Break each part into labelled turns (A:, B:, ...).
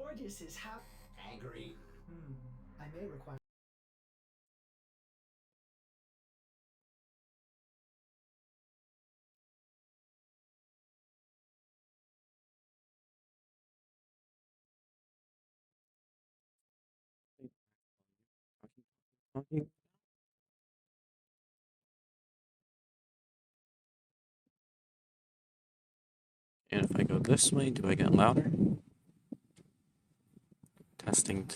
A: gorgeous is how
B: Angry.
A: I may require.
C: Talking. And if I go this way, do I get louder? Testing.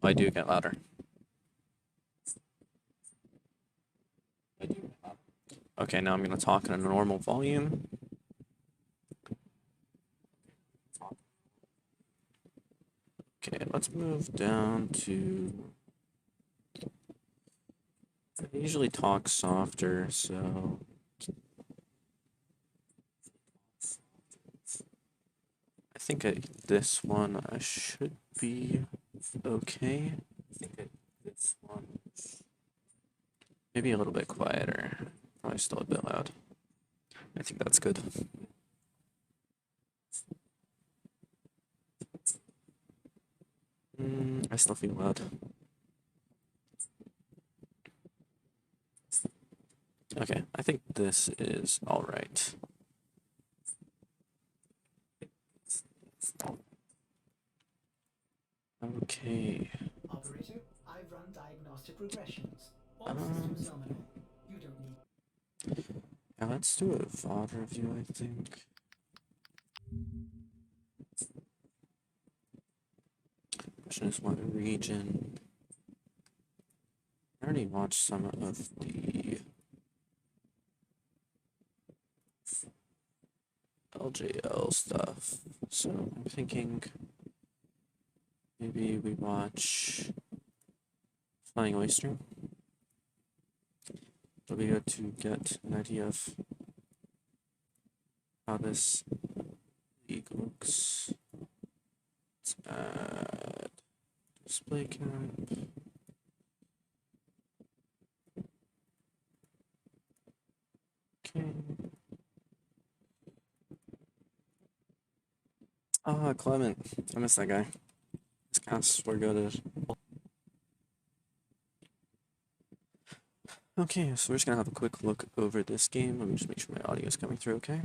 C: I do get louder. Okay, now I'm going to talk in a normal volume. Okay, let's move down to... I usually talk softer, so... I think this one I should be okay. I think this one maybe a little bit quieter. Probably still a bit loud. I think that's good. I still feel loud. Okay, I think this is all right. Okay.
A: Operator, I've run diagnostic regressions. All systems nominal. You don't need.
C: Yeah, let's do a VOD review, I think. Question is what region? I already watched some of the LJL stuff, so I'm thinking maybe we watch Flying Oyster. It'll be good to get an idea of how this league looks. Let's add display cap. Okay. Ah, Clement. I miss that guy. His casts were good. Okay, so we're just gonna have a quick look over this game. Let me just make sure my audio is coming through okay.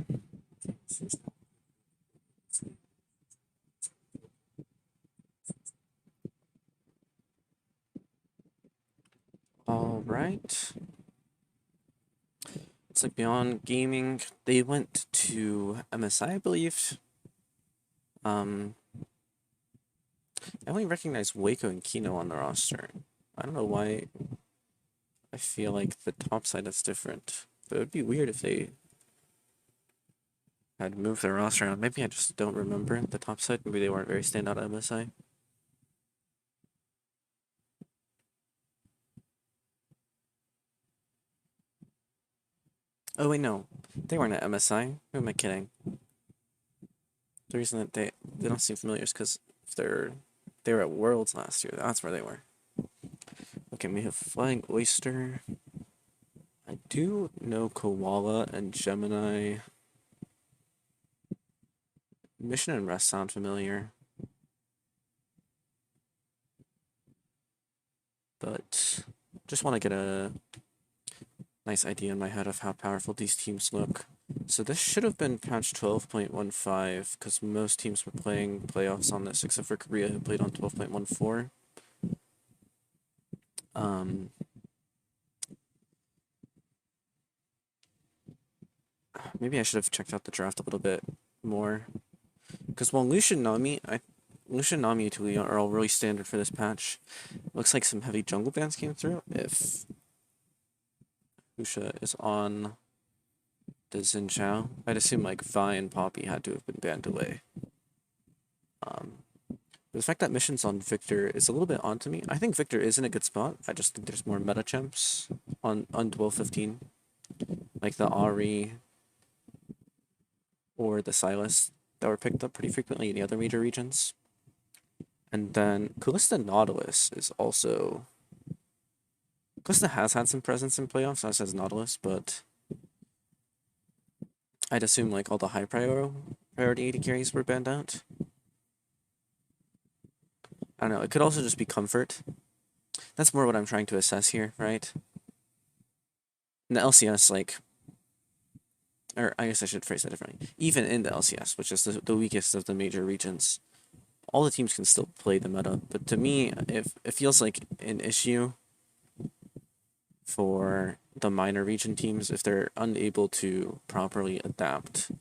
C: All right. It's like Beyond Gaming. They went to MSI, I believe. I only recognize Waco and Kino on the roster. I don't know why. I feel like the top side is different, but it would be weird if they had moved their roster around. Maybe I just don't remember the top side. Maybe they weren't very standout at MSI. Oh wait, no, they weren't at MSI. Who am I kidding? The reason that they don't seem familiar is because they were at Worlds last year. That's where they were. Okay, we have Flying Oyster. I do know Koala and Gemini. Mission and Rest sound familiar. But just want to get a nice idea in my head of how powerful these teams look. So this should have been patch 12.15 because most teams were playing playoffs on this except for Korea who played on 12.14. Maybe I should have checked out the draft a little bit more. Because while Lucian Nami utility are all really standard for this patch, looks like some heavy jungle bans came through. If Lucia is on the Xin Chao, I'd assume like Vi and Poppy had to have been banned away. The fact that missions on Victor is a little bit odd to me. I think Victor is in a good spot. I just think there's more meta champs on 12.15. Like the Ari or the Silas that were picked up pretty frequently in the other major regions. And then Kalista Nautilus is also... Kalista has had some presence in playoffs, as has Nautilus, but I'd assume like all the high priority AD carries were banned out. I don't know, it could also just be comfort. That's more what I'm trying to assess here, right? In the LCS, like, or I guess I should phrase that differently. Even in the LCS, which is the weakest of the major regions, all the teams can still play the meta. But to me, if it feels like an issue for the minor region teams if they're unable to properly adapt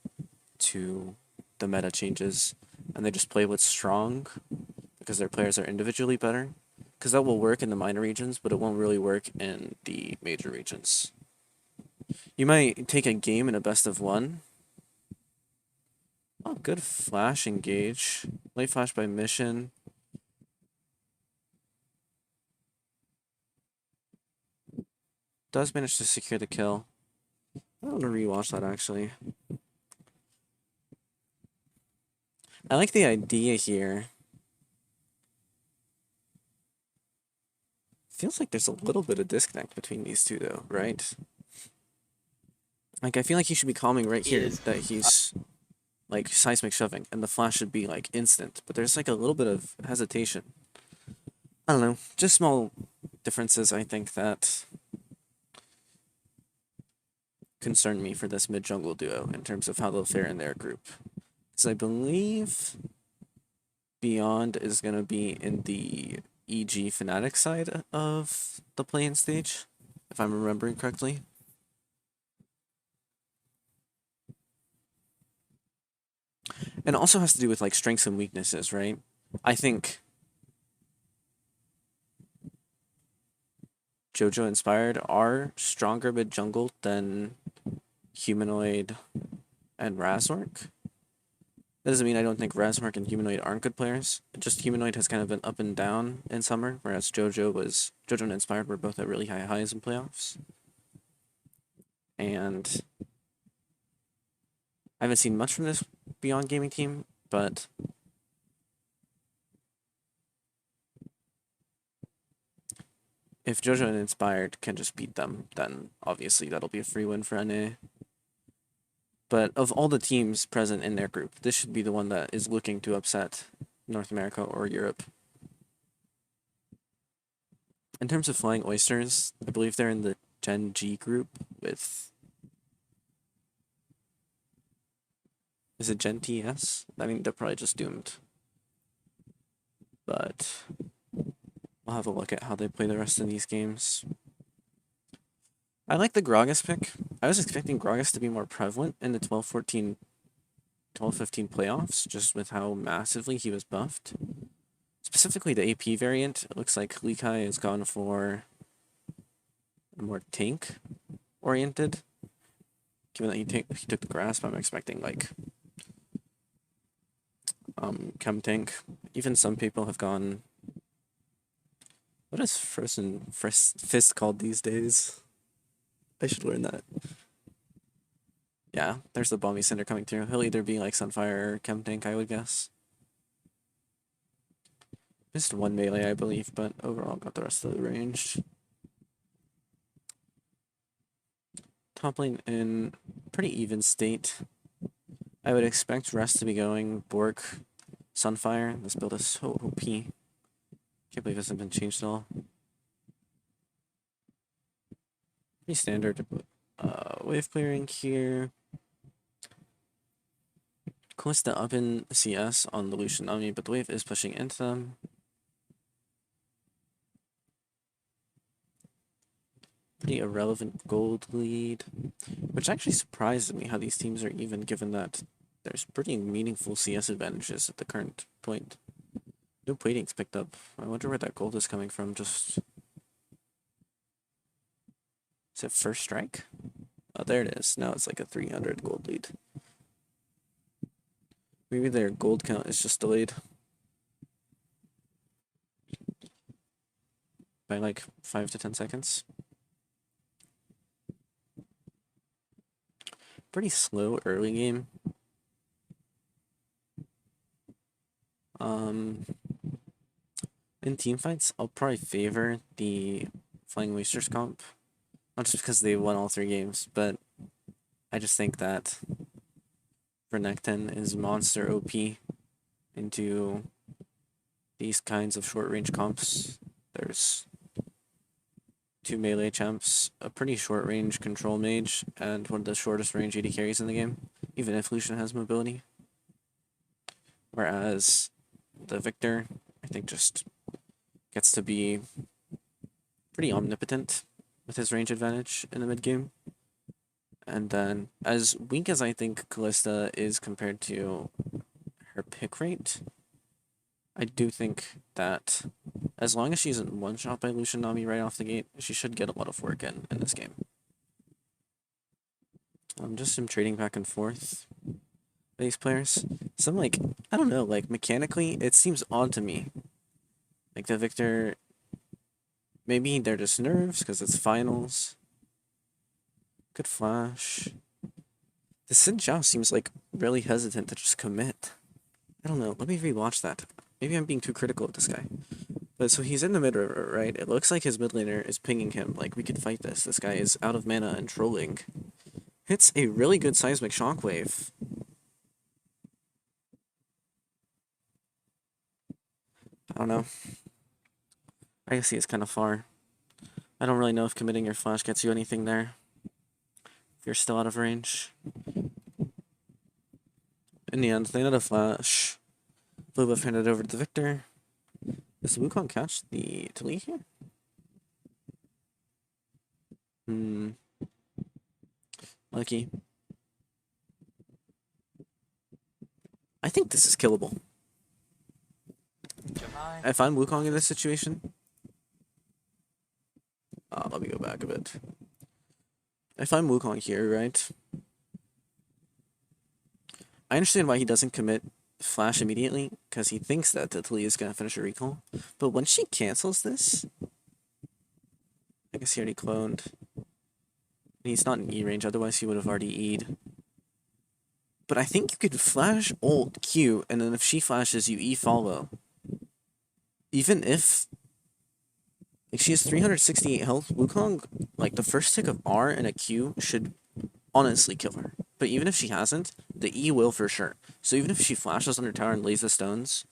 C: to the meta changes and they just play what's strong because their players are individually better. Because that will work in the minor regions, but it won't really work in the major regions. You might take a game in a best of one. Oh, good flash engage. Late flash by mission. Does manage to secure the kill. I want to rewatch that actually. I like the idea here. Feels like there's a little bit of disconnect between these two though, right? Like I feel like he should be calming right here that he's like seismic shoving and the flash should be like instant, but there's like a little bit of hesitation. I don't know, just small differences I think that concern me for this mid jungle duo in terms of how they'll fare in their group. Because I believe Beyond is gonna be in the EG Fnatic side of the play-in stage, if I'm remembering correctly. And it also has to do with like strengths and weaknesses, right? I think JoJo Inspired are stronger mid jungle than Humanoid and Razork. That doesn't mean I don't think Razork and Humanoid aren't good players. Just Humanoid has kind of been up and down in summer, whereas JoJo and Inspired were both at really high highs in playoffs. And I haven't seen much from this Beyond Gaming team, but if JoJo and Inspired can just beat them, then obviously that'll be a free win for NA. But of all the teams present in their group, this should be the one that is looking to upset North America or Europe. In terms of Flying Oysters, I believe they're in the Gen G group with... Is it Gen TS? I mean, they're probably just doomed. But we'll have a look at how they play the rest of these games. I like the Gragas pick. I was expecting Gragas to be more prevalent in the 12-15 playoffs, just with how massively he was buffed. Specifically the AP variant, it looks like Likai has gone for a more tank-oriented. Given that he took the grasp, I'm expecting like chem tank. Even some people have gone... What is Frozen Fist called these days? I should learn that. Yeah, there's the Bomby Cinder coming through. He'll either be like Sunfire or Chem Tank, I would guess. Missed one melee, I believe, but overall got the rest of the range. Top lane in pretty even state. I would expect rest to be going Bork, Sunfire. This build is so OP. Can't believe this hasn't been changed at all. Pretty standard wave clearing here. Callista up in CS on the Lucian Omni, but the wave is pushing into them. Pretty irrelevant gold lead, which actually surprises me how these teams are even, given that there's pretty meaningful CS advantages at the current point. No plating's picked up. I wonder where that gold is coming from. Just... Is it first strike? Oh, there it is. Now it's like a 300 gold lead. Maybe their gold count is just delayed by like 5 to 10 seconds. Pretty slow early game. In team fights, I'll probably favor the Flying Oysters comp. Not just because they won all 3 games, but I just think that Renekton is monster OP into these kinds of short range comps. There's two melee champs, a pretty short range control mage, and one of the shortest range AD carries in the game, even if Lucian has mobility. Whereas the Victor, I think, just gets to be pretty omnipotent with his range advantage in the mid game. And then, as weak as I think Callista is compared to her pick rate, I do think that as long as she isn't one-shot by Lucian Nami right off the gate, she should get a lot of work in this game. Just some trading back and forth by these players. Some, like, I don't know, like, mechanically, it seems odd to me. Like, the Victor, maybe they're just nerves because it's finals. Good flash. The Xin Zhao seems, like, really hesitant to just commit. I don't know, let me rewatch that. Maybe I'm being too critical of this guy. But so he's in the mid river, right? It looks like his mid laner is pinging him, like, we could fight this. This guy is out of mana and trolling. Hits a really good seismic shockwave. I don't know. I guess he is kind of far. I don't really know if committing your flash gets you anything there. If you're still out of range. In the end, they net a flash. Blue buff handed over to the Victor. Does Wukong catch the Tali here? Lucky. I think this is killable. If I'm Wukong in this situation... let me go back a bit. If I'm Wukong here, right? I understand why he doesn't commit flash immediately, because he thinks that the Tali is going to finish a recall. But when she cancels this... I guess he already cloned. He's not in E range, otherwise he would have already E'd. But I think you could flash ult Q, and then if she flashes, you E follow. Even if... Like, she has 368 health, Wukong, like, the first tick of R and a Q should honestly kill her. But even if she hasn't, the E will for sure. So even if she flashes on her tower and lays the stones,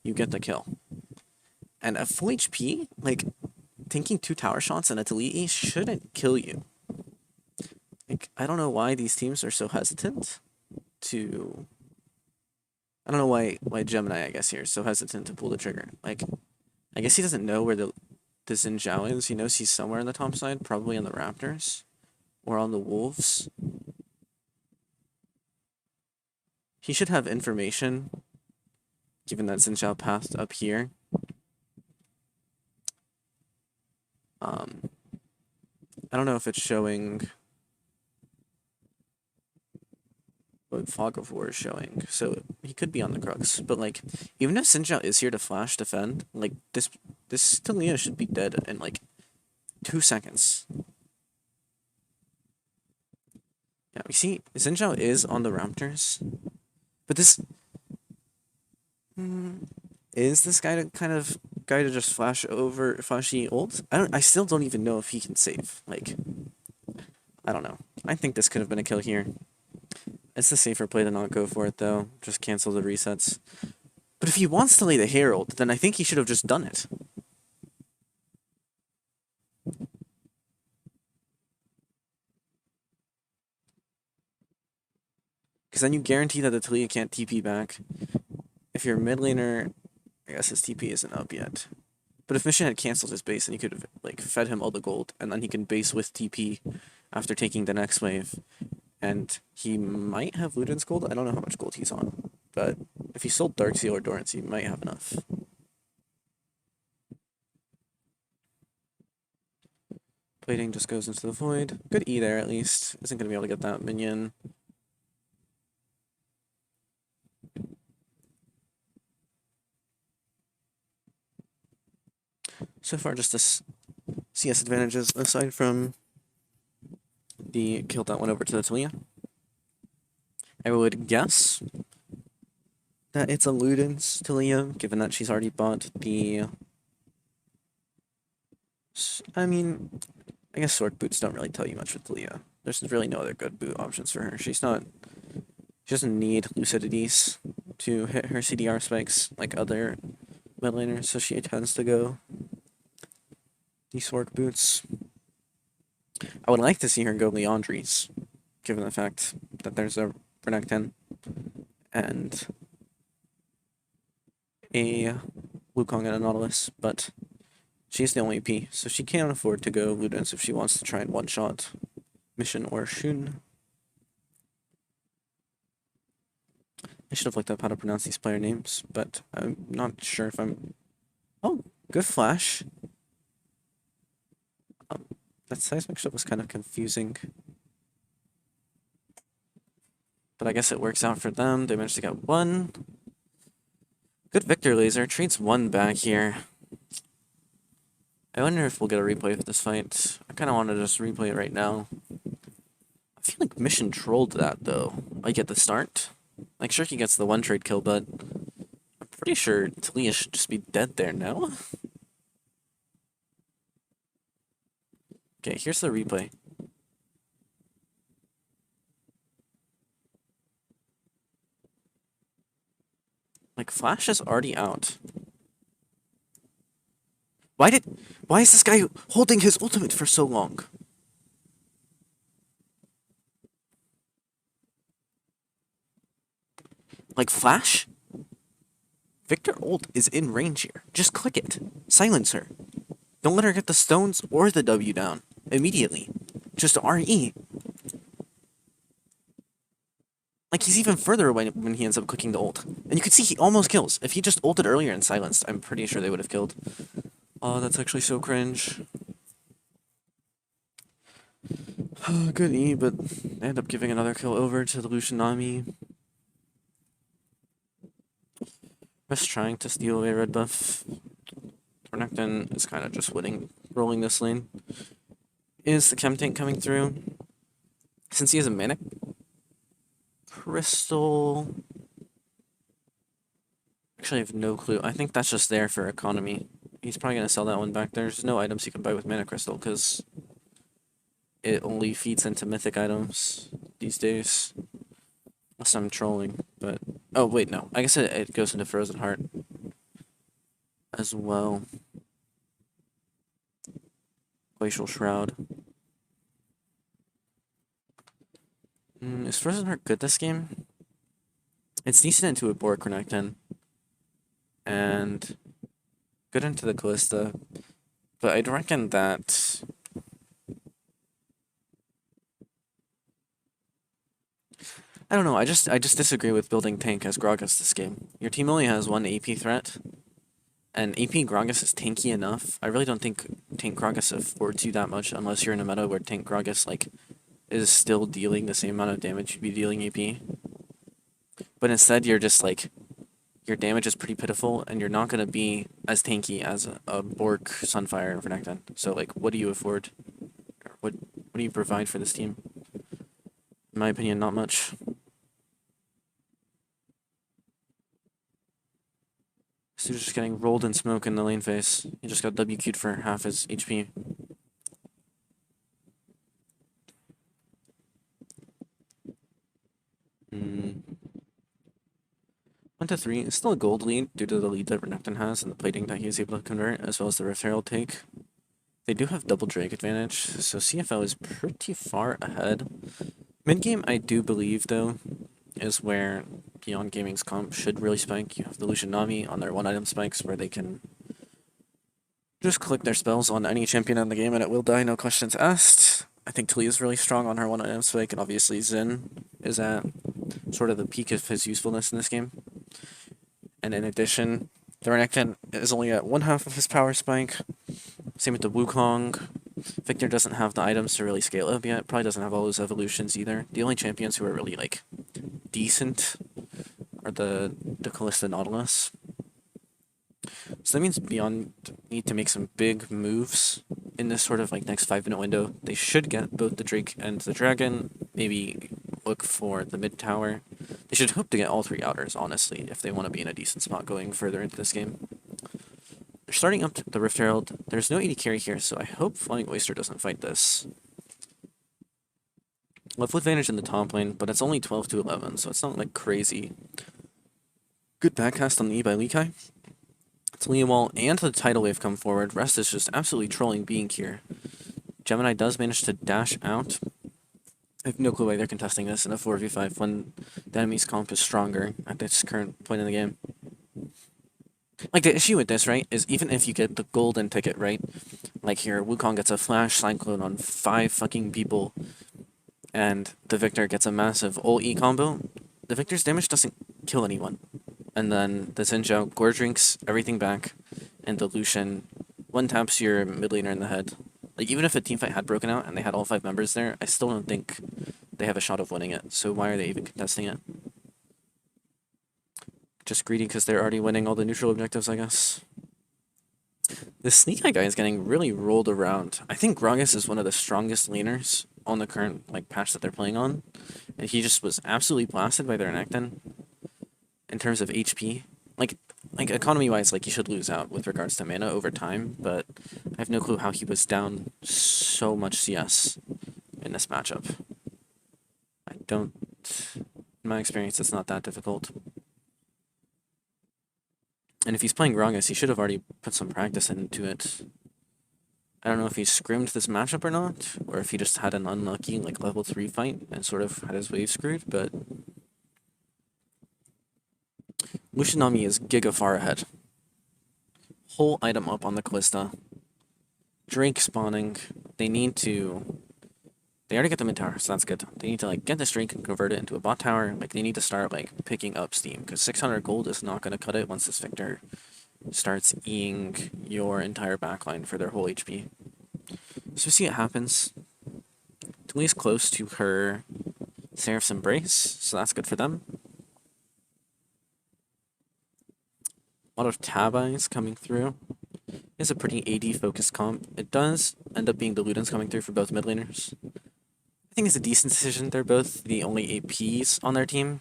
C: you get the kill. And at full HP, like, tanking 2 tower shots and a delete E shouldn't kill you. Like, I don't know why these teams are so hesitant to... I don't know why Gemini, I guess, here is so hesitant to pull the trigger. Like, I guess he doesn't know where the Xin Zhao is. He knows he's somewhere on the top side, probably on the Raptors. Or on the Wolves. He should have information, given that Xin Zhao passed up here. I don't know if it's showing what Fog of War is showing, so he could be on the Crux. But, like, even if Xin Zhao is here to flash defend, like, this Talia should be dead in, like, 2 seconds. Yeah, we see Xin Zhao is on the Raptors. But this... is this guy to just flash over flashy ult? I still don't even know if he can save. Like, I don't know. I think this could have been a kill here. It's the safer play to not go for it though. Just cancel the resets. But if he wants to lay the Herald, then I think he should have just done it. Because then you guarantee that the Talia can't TP back. If you're mid laner, I guess his TP isn't up yet. But if Mission had cancelled his base, then you could have, like, fed him all the gold, and then he can base with TP after taking the next wave. And he might have Luden's gold. I don't know how much gold he's on. But if he sold Darkseal or Dorrance, he might have enough. Plating just goes into the void. Good E there, at least. Isn't going to be able to get that minion. So far, just this CS advantages, aside from the kill that went over to the Talia. I would guess that it's a Luden's Talia, given that she's already bought the... I mean, I guess sword boots don't really tell you much with Talia. There's really no other good boot options for her. She doesn't need Lucidities to hit her CDR spikes like other mid laner, so she tends to go these work boots. I would like to see her go Leandries, given the fact that there's a Renekton and a Wukong and a Nautilus, but she's the only AP, so she can't afford to go Ludens if she wants to try and one-shot Mission or Shun. I should have looked up how to pronounce these player names, but I'm not sure if I'm... Oh, good flash. That seismic shot was kind of confusing. But I guess it works out for them. They managed to get one. Good Victor laser. Trades one back here. I wonder if we'll get a replay of this fight. I kind of want to just replay it right now. I feel like Mission trolled that, though. Like at the start. Like, sure he gets the one trade kill, but I'm pretty sure Talia should just be dead there now. Okay, here's the replay. Like, Flash is already out. Why is this guy holding his ultimate for so long? Like, Flash? Victor ult is in range here. Just click it. Silence her. Don't let her get the stones or the W down immediately. Just RE. Like, he's even further away when he ends up clicking the ult. And you can see he almost kills. If he just ulted earlier and silenced, I'm pretty sure they would have killed. Oh, that's actually so cringe. Good E, but they end up giving another kill over to the Lucian Nami. Just trying to steal away red buff. Renekton is kind of just rolling this lane. Is the chem tank coming through? Since he has a Manic Crystal... Actually, I have no clue. I think that's just there for economy. He's probably going to sell that one back. There's no items you can buy with Mana Crystal, because it only feeds into mythic items these days. Unless I'm trolling, but... Oh, wait, no. I guess it goes into Frozen Heart as well. Glacial Shroud. Is Frozen Heart good this game? It's decent into a Bork Renekton. And good into the Callista. But I'd reckon that... I don't know, I just disagree with building tank as Gragas this game. Your team only has one AP threat, and AP Gragas is tanky enough. I really don't think tank Gragas affords you that much unless you're in a meta where tank Gragas, like, is still dealing the same amount of damage you'd be dealing AP. But instead, you're just, like, your damage is pretty pitiful, and you're not going to be as tanky as a Bork, Sunfire, or Renekton. So, like, what do you afford? What do you provide for this team? In my opinion, not much. This dude's just getting rolled in smoke in the lane face. He just got WQ'd for half his HP. Hmm. 1-3 is still a gold lead due to the lead that Renekton has and the plating that he is able to convert, as well as the Rift Herald take. They do have double Drake advantage, so CFO is pretty far ahead. Mid-game, I do believe, though, is where Beyond Gaming's comp should really spike. You have the Lucian Nami on their one-item spikes where they can just click their spells on any champion in the game and it will die, no questions asked. I think Talia is really strong on her one-item spike, and obviously Zen is at sort of the peak of his usefulness in this game. And in addition, the Renekton is only at one half of his power spike. Same with the Wukong. Victor doesn't have the items to really scale up yet. Probably doesn't have all those evolutions either. The only champions who are really, like, decent are the Callista Nautilus. So that means Beyond need to make some big moves in this sort of, like, next 5-minute window. They should get both the Drake and the Dragon. Maybe look for the mid tower. They should hope to get all 3 outers, honestly, if they want to be in a decent spot going further into this game. They're starting up the Rift Herald. There's no AD carry here, so I hope Flying Oyster doesn't fight this. Left advantage in the top lane, but it's only 12-11, so it's not, like, crazy. Good backcast on the E by Likai. Talia Wall and the tidal wave come forward. Rest is just absolutely trolling being here. Gemini does manage to dash out. I have no clue why they're contesting this in a 4v5 when the enemy's comp is stronger at this current point in the game. Like, the issue with this, right, is even if you get the golden ticket, right, like here, Wukong gets a flash cyclone on 5 fucking people, and the Victor gets a massive ult-E combo, the Victor's damage doesn't kill anyone. And then the Xin Zhao gore drinks everything back, and the Lucian one-taps your mid laner in the head. Like, even if a teamfight had broken out and they had all 5 members there, I still don't think they have a shot of winning it, so why are they even contesting it? Just greedy because they're already winning all the neutral objectives, I guess. This Sneak Eye guy is getting really rolled around. I think Gragas is one of the strongest laners on the current patch that they're playing on, and he just was absolutely blasted by their Nectin in terms of HP. Like economy-wise, you should lose out with regards to mana over time, but I have no clue how he was down so much CS in this matchup. In my experience, it's not that difficult. And if he's playing Gragas, he should have already put some practice into it. I don't know if he scrimmed this matchup or not, or if he just had an unlucky level 3 fight and sort of had his wave screwed, but Lushinami is giga far ahead. Whole item up on the Callista. Drake spawning. They already get the mid tower, so that's good. They need to get this Drake and convert it into a bot tower. They need to start picking up steam, because 600 gold is not going to cut it once this Victor starts eating your entire backline for their whole HP. So we see what happens. Talia's close to her Seraph's Embrace, so that's good for them. A lot of tab eyes coming through. It's a pretty AD-focused comp. It does end up being the Ludens coming through for both mid laners. I think it's a decent decision. They're both the only APs on their team.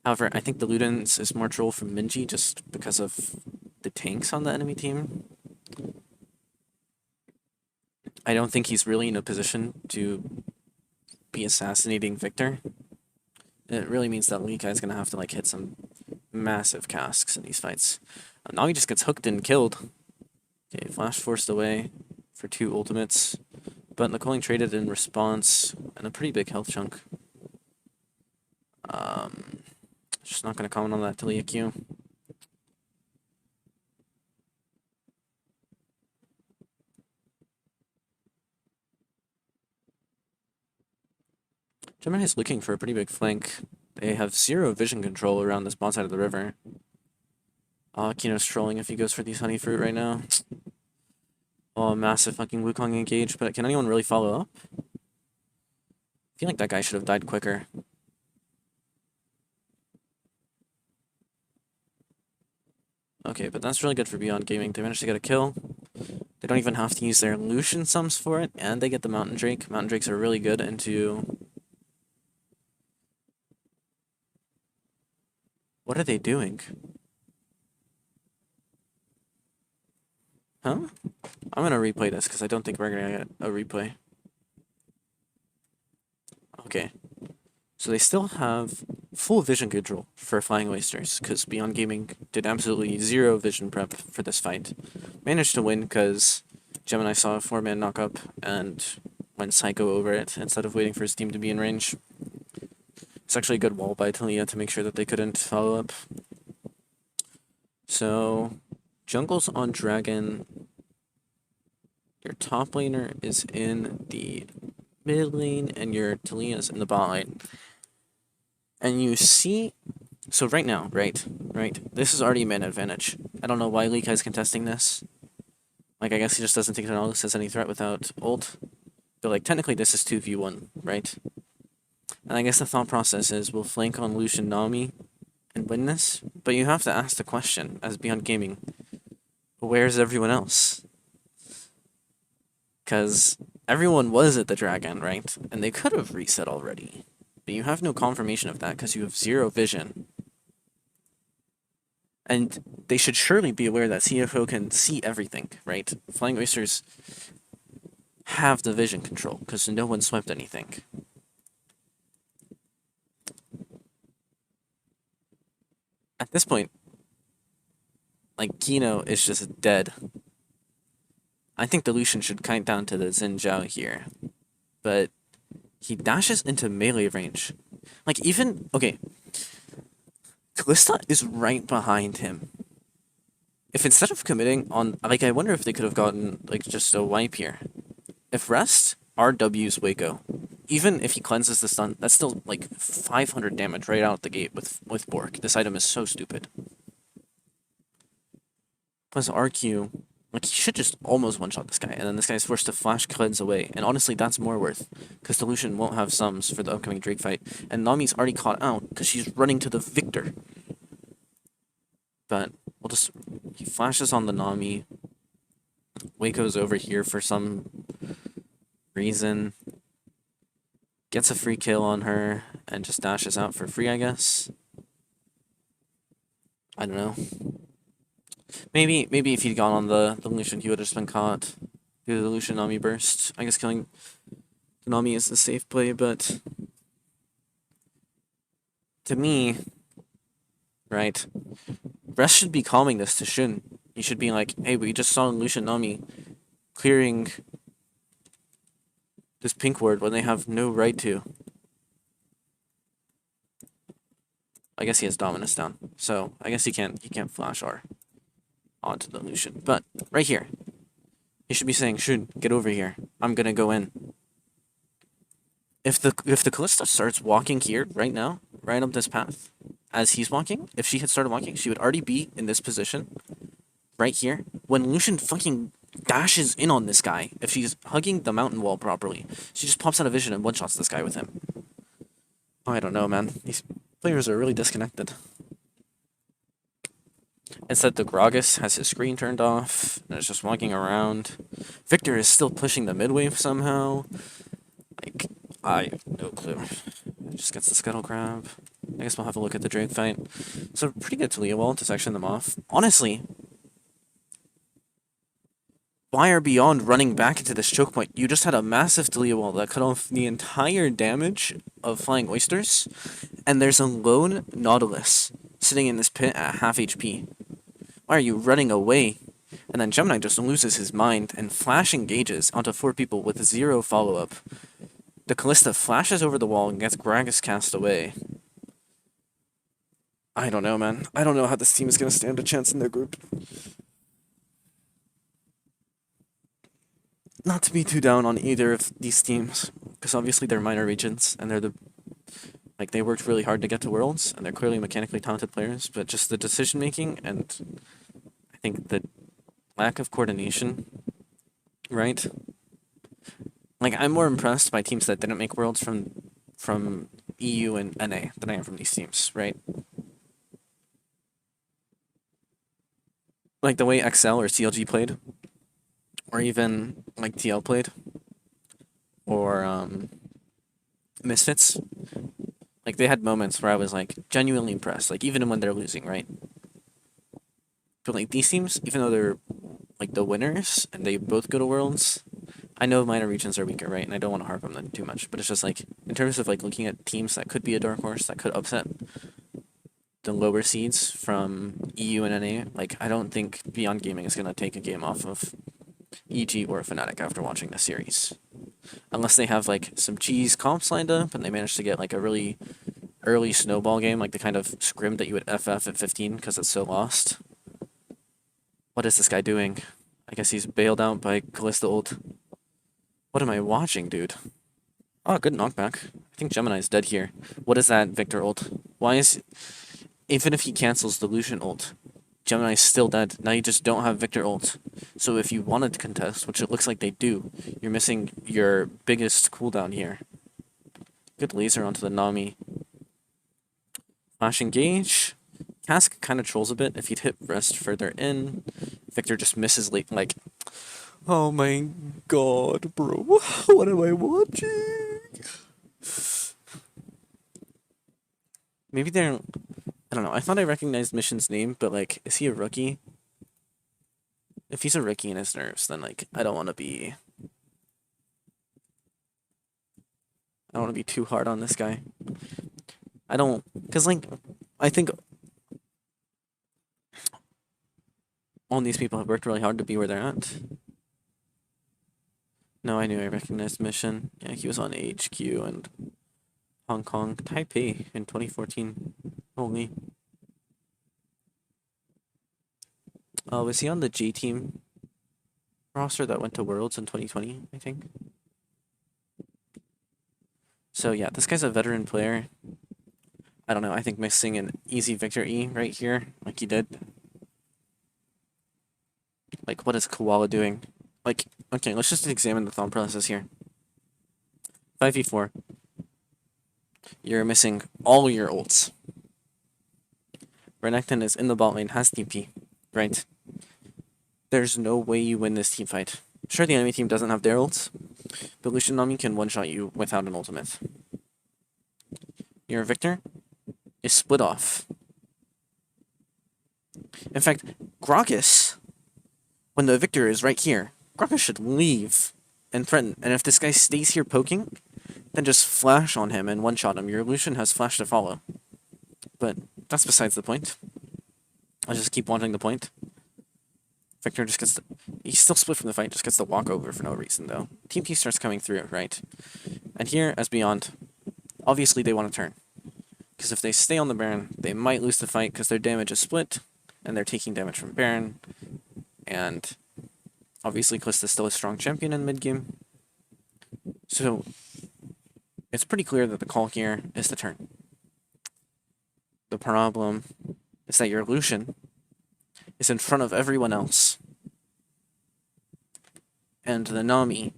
C: However, I think the Ludens is more troll from Minji just because of the tanks on the enemy team. I don't think he's really in a position to be assassinating Victor. It really means that Lee Kai's gonna have to hit some massive casks in these fights. Now he just gets hooked and killed. Okay, flash forced away for 2 ultimates, but Nicoling traded in response and a pretty big health chunk. Just not gonna comment on that Talia Q. Gemini is looking for a pretty big flank. They have 0 vision control around this bot side of the river. Kino's trolling if he goes for these honey fruit right now. Oh, massive fucking Wukong engage, but can anyone really follow up? I feel like that guy should have died quicker. Okay, but that's really good for Beyond Gaming. They managed to get a kill. They don't even have to use their Lucian sums for it, and they get the Mountain Drake. Mountain Drakes are really good into... What are they doing? Huh? I'm gonna replay this, because I don't think we're gonna get a replay. Okay. So they still have full vision control for Flying Oysters, because Beyond Gaming did absolutely 0 vision prep for this fight. Managed to win because Gemini saw a 4-man knockup and went psycho over it instead of waiting for his team to be in range. It's actually a good wall by Talia to make sure that they couldn't follow up. So, jungle's on Dragon. Your top laner is in the mid lane, and your Talia's in the bot lane. And you see, so right now, right, this is already man advantage. I don't know why Lee Kai's contesting this. I guess he just doesn't think Nautilus has any threat without ult. But technically this is 2v1, right? And I guess the thought process is we'll flank on Lucian Nami and win this. But you have to ask the question, as Beyond Gaming, where's everyone else? Because everyone was at the Dragon, right? And they could have reset already. But you have no confirmation of that because you have 0 vision. And they should surely be aware that CFO can see everything, right? Flying Oysters have the vision control because no one swept anything. At this point, Like, Kino is just dead. I think the Lucian should kite down to the Xin here. But he dashes into melee range. Like, even... Okay. Kalista is right behind him. If instead of committing on... Like, I wonder if they could have gotten, like, just a wipe here. If rest, RW's Waco. Even if he cleanses the stun, that's still, like, 500 damage right out the gate with Bork. This item is so stupid. Plus RQ... Like, he should just almost one-shot this guy, and then this guy's forced to flash cleanse away. And honestly, that's more worth, because the Lucian won't have sums for the upcoming Drake fight. And Nami's already caught out, because she's running to the Victor. But, we'll just... He flashes on the Nami. Waco's over here for some reason. Gets a free kill on her, and just dashes out for free, I guess. I don't know. Maybe if he'd gone on the Lucian, he would have just been caught due to the Lucian Nami burst. I guess killing the Nami is the safe play, but to me, right, Rest should be calming this to Shun. He should be like, hey, we just saw Lucian Nami clearing this pink ward when they have no right to. I guess he has Dominus down, so I guess he can't flash R onto the Lucian. But right here, he should be saying, Shun, get over here. I'm gonna go in. If the Kalista starts walking here right now, right up this path, as he's walking, if she had started walking, she would already be in this position, right here. When Lucian fucking dashes in on this guy, if she's hugging the mountain wall properly, she just pops out of vision and one-shots this guy with him. Oh, I don't know, man. These players are really disconnected. Instead, the Gragas has his screen turned off, and is just walking around. Victor is still pushing the mid-wave somehow. Like, I have no clue. Just gets the Scuttle Crab. I guess we'll have a look at the Drake fight. So, pretty good to Leowald to section them off. Honestly, why are Beyond running back into this choke point? You just had a massive Delia wall that cut off the entire damage of Flying Oysters, and there's a lone Nautilus sitting in this pit at half HP. Why are you running away? And then Gemini just loses his mind and flash engages onto 4 people with 0 follow-up. The Kalista flashes over the wall and gets Gragas cast away. I don't know, man. I don't know how this team is going to stand a chance in their group. Not to be too down on either of these teams, because obviously they're minor regions, and they're like, they worked really hard to get to Worlds, and they're clearly mechanically talented players, but just the decision-making, and I think the lack of coordination, right? Like, I'm more impressed by teams that didn't make Worlds from EU and NA than I am from these teams, right? Like, the way XL or CLG played, or even, like, TL played, or, Misfits. Like, they had moments where I was, like, genuinely impressed, like, even when they're losing, right? But, like, these teams, even though they're, like, the winners, and they both go to Worlds, I know minor regions are weaker, right? And I don't want to harp on them too much, but it's just, like, in terms of, like, looking at teams that could be a dark horse, that could upset the lower seeds from EU and NA, like, I don't think Beyond Gaming is going to take a game off of EG or Fnatic after watching the series. Unless they have, like, some cheese comps lined up, and they manage to get, like, a really early snowball game, like the kind of scrim that you would FF at 15 because it's so lost. What is this guy doing? I guess he's bailed out by Kalista ult. What am I watching, dude? Oh, good knockback. I think Gemini's dead here. What is that Victor ult? Why is... Even if he cancels the Lucian ult, Gemini's still dead. Now you just don't have Victor ult. So if you wanted to contest, which it looks like they do, you're missing your biggest cooldown here. Good laser onto the Nami. Flash engage. Cask kind of trolls a bit. If he'd hit rest further in, Victor just misses late. Like, oh my god, bro. What am I watching? Maybe they're... I don't know. I thought I recognized Mission's name, but, like, is he a rookie? If he's a rookie in his nerves, then, like, I don't want to be too hard on this guy. I don't... Because, like, I think... all these people have worked really hard to be where they're at. No, I knew I recognized Mission. Yeah, he was on HQ and Hong Kong, Taipei in 2014. Holy. Was he on the G team roster that went to Worlds in 2020, I think? So yeah, this guy's a veteran player. I don't know, I think missing an easy Victor E right here, like he did. Like, what is Koala doing? Like, okay, let's just examine the thought process here. 5v4. You're missing all your ults. Renekton is in the bot lane, has TP, right? There's no way you win this team fight. Sure, the enemy team doesn't have their ults, but Lucian Nami can one-shot you without an ultimate. Your Victor is split off. In fact, Gragas, when the Victor is right here, Gragas should leave and threaten. And if this guy stays here poking, then just flash on him and one-shot him. Your Lucian has flash to follow. But that's besides the point. I'll just keep wanting the point. Victor just gets he's still split from the fight, just gets to walk over for no reason, though. Team P starts coming through, right? And here, as Beyond, obviously they want to turn. Because if they stay on the Baron, they might lose the fight because their damage is split, and they're taking damage from Baron. And obviously Kalista's still a strong champion in mid-game. So it's pretty clear that the call here is to turn. The problem is that your Lucian is in front of everyone else. And the Nami,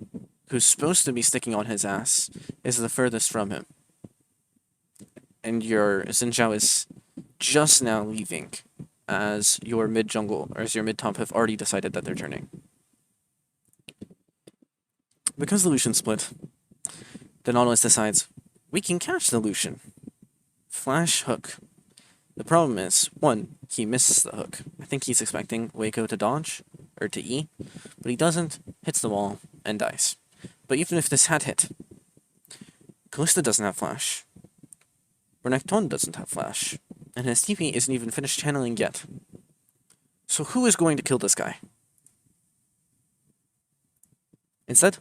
C: who's supposed to be sticking on his ass, is the furthest from him. And your Xin Zhao is just now leaving, as your mid-jungle, or as your mid-top have already decided that they're turning. Because the Lucian split, the Nautilus decides, we can catch the Lucian. Flash hook. The problem is, one, he misses the hook. I think he's expecting Waco to dodge, or to E, but he doesn't, hits the wall, and dies. But even if this had hit, Kalista doesn't have flash. Renekton doesn't have flash, and his TP isn't even finished channeling yet. So who is going to kill this guy? Instead,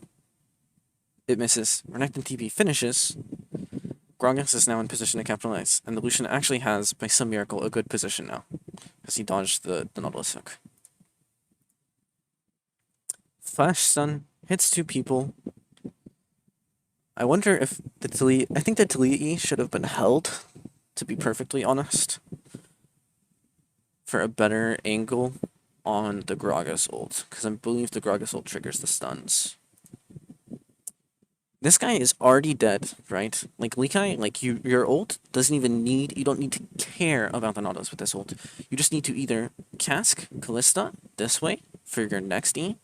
C: it misses. Renekton TP finishes. Gragas is now in position to capitalize, and the Lucian actually has, by some miracle, a good position now, because he dodged the Nautilus hook. Flash stun hits two people. I wonder if the Talia... I think the Talia should have been held, to be perfectly honest, for a better angle on the Gragas ult, because I believe the Gragas ult triggers the stuns. This guy is already dead, right? Like, Likai, like, your ult doesn't even need... You don't need to care about the Nautilus with this ult. You just need to either cask Kalista this way for your next E,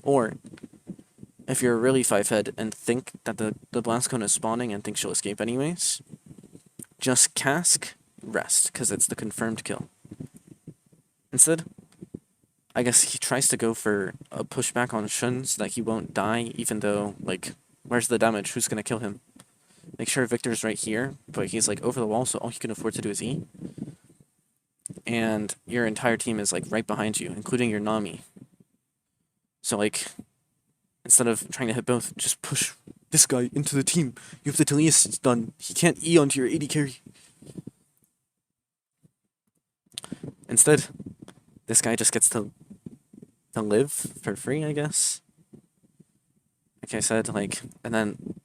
C: or if you're really 5-head and think that the Blast Cone is spawning and think she'll escape anyways, just cask Rest, because it's the confirmed kill. Instead, I guess he tries to go for a pushback on Shun so that he won't die, even though, like... Where's the damage? Who's gonna kill him? Make sure Victor's right here, but he's like over the wall, so all he can afford to do is E. And your entire team is like right behind you, including your Nami. So like, instead of trying to hit both, just push this guy into the team. You have the Talius done. He can't E onto your AD carry. Instead, this guy just gets to live for free, I guess. Like I said, like, and then,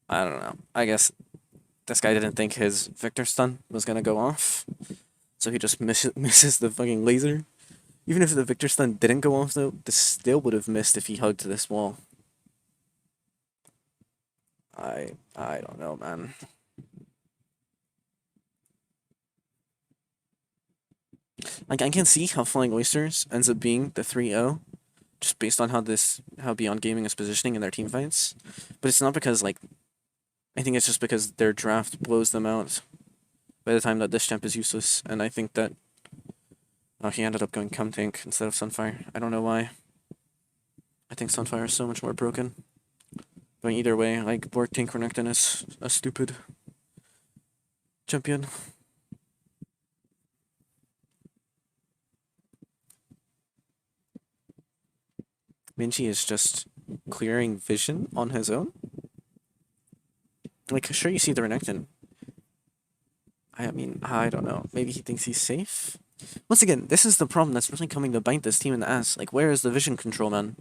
C: I don't know, I guess this guy didn't think his Victor stun was gonna go off, so he just misses the fucking laser. Even if the Victor stun didn't go off, though, this still would have missed if he hugged this wall. I don't know, man. Like, I can see how Flying Oysters ends up being the 3-0, just based on how Beyond Gaming is positioning in their team fights. But it's not because, like, I think it's just because their draft blows them out by the time that this champ is useless, and I think that he ended up going Cum Tank instead of Sunfire. I don't know why. I think Sunfire is so much more broken. But either way, like, Bork Tank Renekton is a stupid champion. Minji is just clearing vision on his own. Like, sure, you see the Renekton. I mean, I don't know. Maybe he thinks he's safe? Once again, this is the problem that's really coming to bite this team in the ass. Like, where is the vision control, man?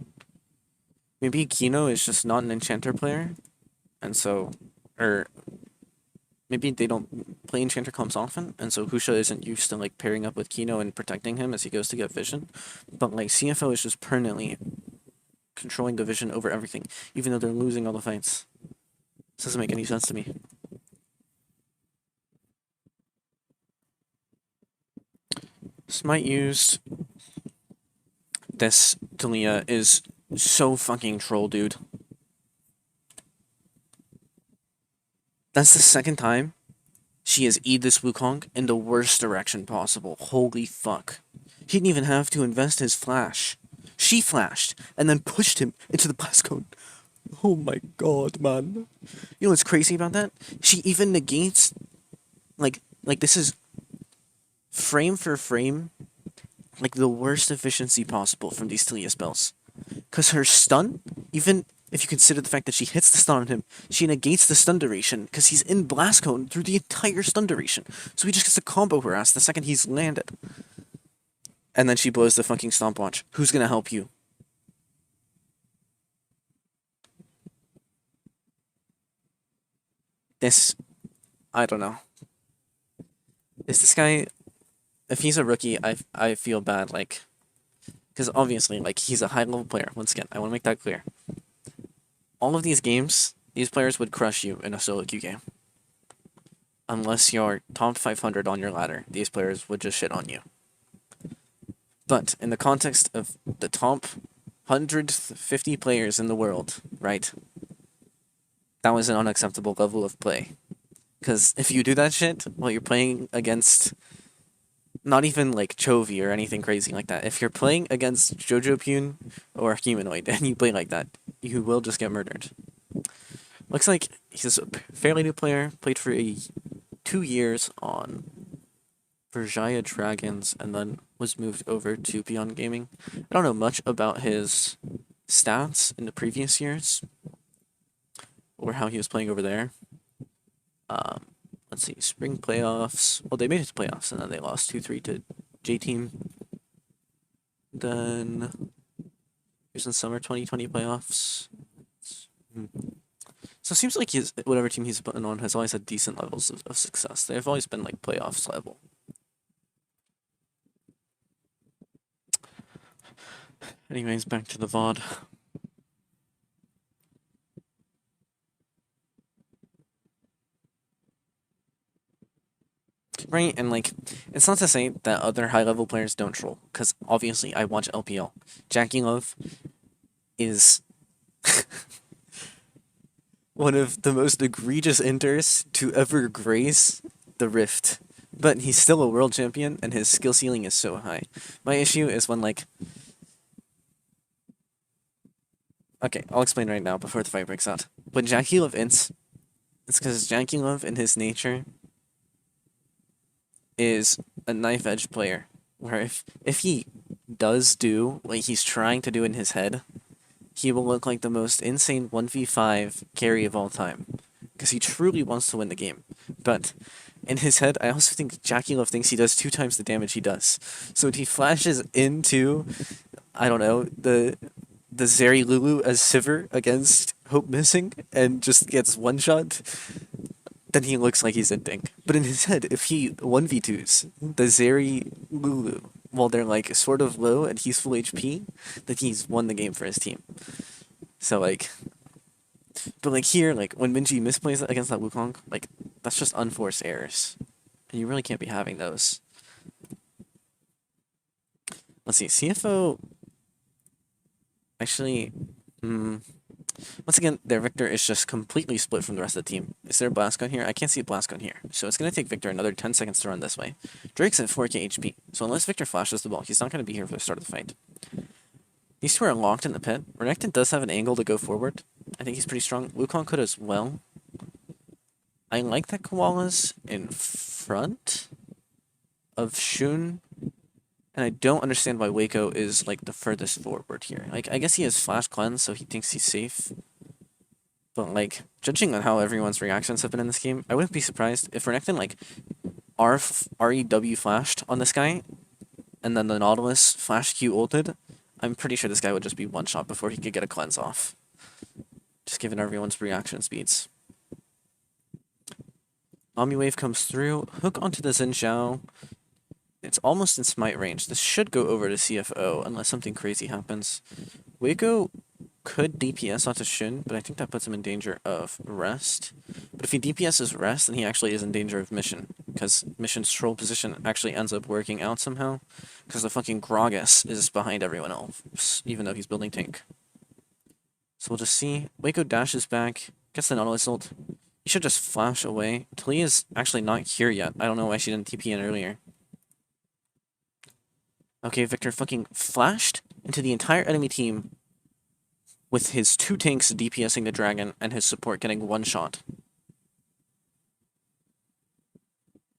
C: Maybe Kino is just not an enchanter player, and so, or maybe they don't play enchanter comps often, and so Husha isn't used to like pairing up with Kino and protecting him as he goes to get vision. But like CFO is just permanently controlling the vision over everything, even though they're losing all the fights. This doesn't make any sense to me. Smite used. This Talia is so fucking troll, dude. That's the second time she has E'd this Wukong in the worst direction possible. Holy fuck. He didn't even have to invest his flash. She flashed and then pushed him into the blast cone. Oh my god, man. You know what's crazy about that? She even negates like this is frame for frame like the worst efficiency possible from these Talia spells. Cause her stun, even if you consider the fact that she hits the stun on him, she negates the stun duration because he's in blast cone through the entire stun duration. So he just gets to combo her ass the second he's landed. And then she blows the fucking stomp watch. Who's gonna help you? This, I don't know. Is this guy, if he's a rookie, I feel bad, like, because obviously, like, he's a high-level player. Once again, I want to make that clear. All of these games, these players would crush you in a solo queue game. Unless you're top 500 on your ladder, these players would just shit on you. But in the context of the top 150 players in the world, right? That was an unacceptable level of play. Because if you do that shit while you're playing against not even like Chovy or anything crazy like that, if you're playing against Jojo Pune or Humanoid and you play like that, you will just get murdered. Looks like he's a fairly new player, played for 2 years on Virginia Dragons and then was moved over to Beyond Gaming. I don't know much about his stats in the previous years or how he was playing over there. Let's see, spring playoffs. Well, they made it to playoffs and then they lost 2-3 to J Team. Then here's in summer 2020 playoffs. So it seems like whatever team he's been on has always had decent levels of success. They've always been like playoffs level. Anyways, back to the VOD. Right, and like, it's not to say that other high-level players don't troll, because obviously I watch LPL. Jackie Love is one of the most egregious inters to ever grace the Rift. But he's still a world champion, and his skill ceiling is so high. My issue is when, like... Okay, I'll explain right now before the fight breaks out. When Jackie Love ints, it's because Jackie Love, in his nature, is a knife-edge player. Where if he does do what he's trying to do in his head, he will look like the most insane 1v5 carry of all time. Because he truly wants to win the game. But in his head, I also think Jackie Love thinks he does 2 times the damage he does. So when he flashes into, I don't know, the Zeri Lulu as Sivir against Hope Missing and just gets one-shot, then he looks like he's inting. But in his head, if he 1v2s the Zeri Lulu while they're like sort of low and he's full HP, then he's won the game for his team. So like, but like here, like when Minji misplays against that Wukong, like that's just unforced errors. And you really can't be having those. Let's see, CFO actually, once again, their Victor is just completely split from the rest of the team. Is there a blast gun here? I can't see a blast gun here. So it's going to take Victor another 10 seconds to run this way. Drake's at 4k HP. So unless Victor flashes the ball, he's not going to be here for the start of the fight. These two are locked in the pit. Renekton does have an angle to go forward. I think he's pretty strong. Wukong could as well. I like that Koala's in front of Shun And I don't understand why Waco is like the furthest forward here. Like, I guess he has flash cleanse, so he thinks he's safe. But like, judging on how everyone's reactions have been in this game, I wouldn't be surprised if Renekton like REW flashed on this guy, and then the Nautilus flash Q ulted. I'm pretty sure this guy would just be one shot before he could get a cleanse off. Just given everyone's reaction speeds. Omni Wave comes through, hook onto the Xin Zhao. It's almost in smite range. This should go over to CFO unless something crazy happens. Waco could DPS onto Shun, but I think that puts him in danger of rest. But if he DPS's rest, then he actually is in danger of mission, because mission's troll position actually ends up working out somehow, because the fucking Gragas is behind everyone else, even though he's building tank. So we'll just see. Waco dashes back, gets the Nautilus ult. He should just flash away. Talia's actually not here yet. I don't know why she didn't TP in earlier. Okay, Victor fucking flashed into the entire enemy team with his 2 tanks DPSing the dragon and his support getting 1 shot.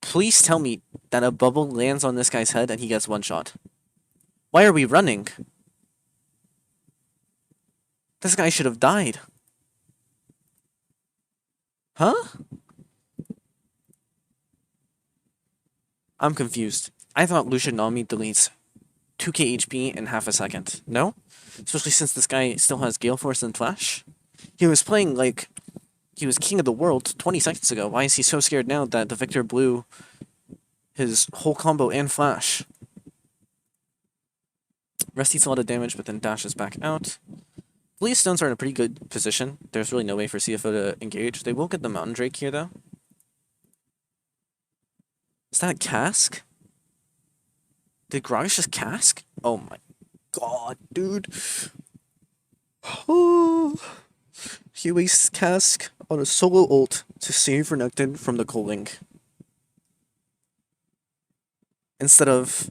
C: Please tell me that a bubble lands on this guy's head and he gets 1 shot. Why are we running? This guy should have died. Huh? I'm confused. I thought Lucian Nami deletes 2k HP in half a second. No? Especially since this guy still has Gale Force and Flash. He was playing like he was king of the world 20 seconds ago. Why is he so scared now that the Victor blew his whole combo and Flash? Rest eats a lot of damage, but then dashes back out. Fleet Stones are in a pretty good position. There's really no way for CFO to engage. They will get the Mountain Drake here, though. Is that Cask? Did Gragas just Cask? Oh my god, dude. Oh. He wastes Cask on a solo ult to save Renekton from the Coling. Instead of,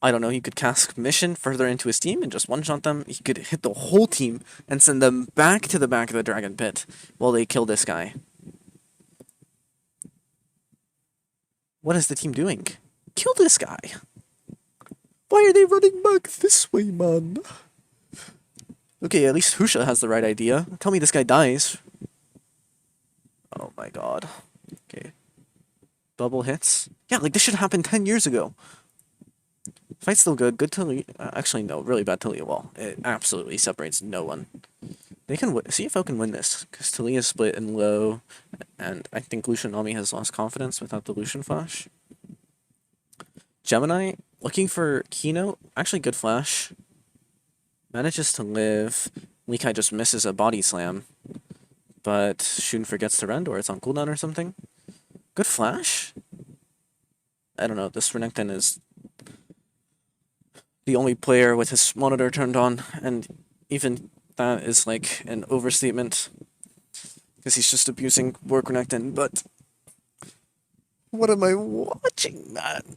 C: I don't know, he could Cask Mission further into his team and just one-shot them. He could hit the whole team and send them back to the back of the Dragon Pit while they kill this guy. What is the team doing? Kill this guy. Why are they running back this way, man? Okay, at least Husha has the right idea. Tell me this guy dies. Oh my god. Okay. Bubble hits. Yeah, like this should happen 10 years ago. Fight's still good. Good Talia. Actually, no, really bad Talia wall. It absolutely separates no one. They can win. CFO can win this, because Talia's split in low, and I think Lucian Nami has lost confidence without the Lucian Flash. Gemini, looking for Keynote. Actually, good Flash. Manages to live. Likai just misses a body slam. But Shun forgets to rend, or it's on cooldown or something. Good Flash? I don't know, this Renekton is the only player with his monitor turned on, and even that is like an overstatement. Because he's just abusing work Renekton, but what am I watching, man?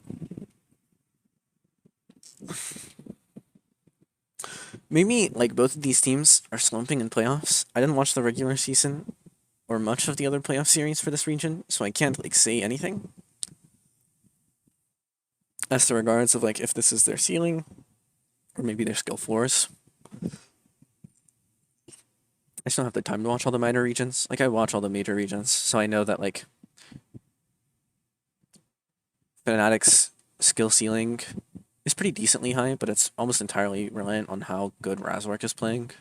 C: Maybe, like, both of these teams are slumping in playoffs. I didn't watch the regular season or much of the other playoff series for this region, so I can't, like, say anything as to regards of, like, if this is their ceiling or maybe their skill floors. I just don't have the time to watch all the minor regions. Like, I watch all the major regions, so I know that, like, Fnatic's skill ceiling is pretty decently high, but it's almost entirely reliant on how good Razork is playing.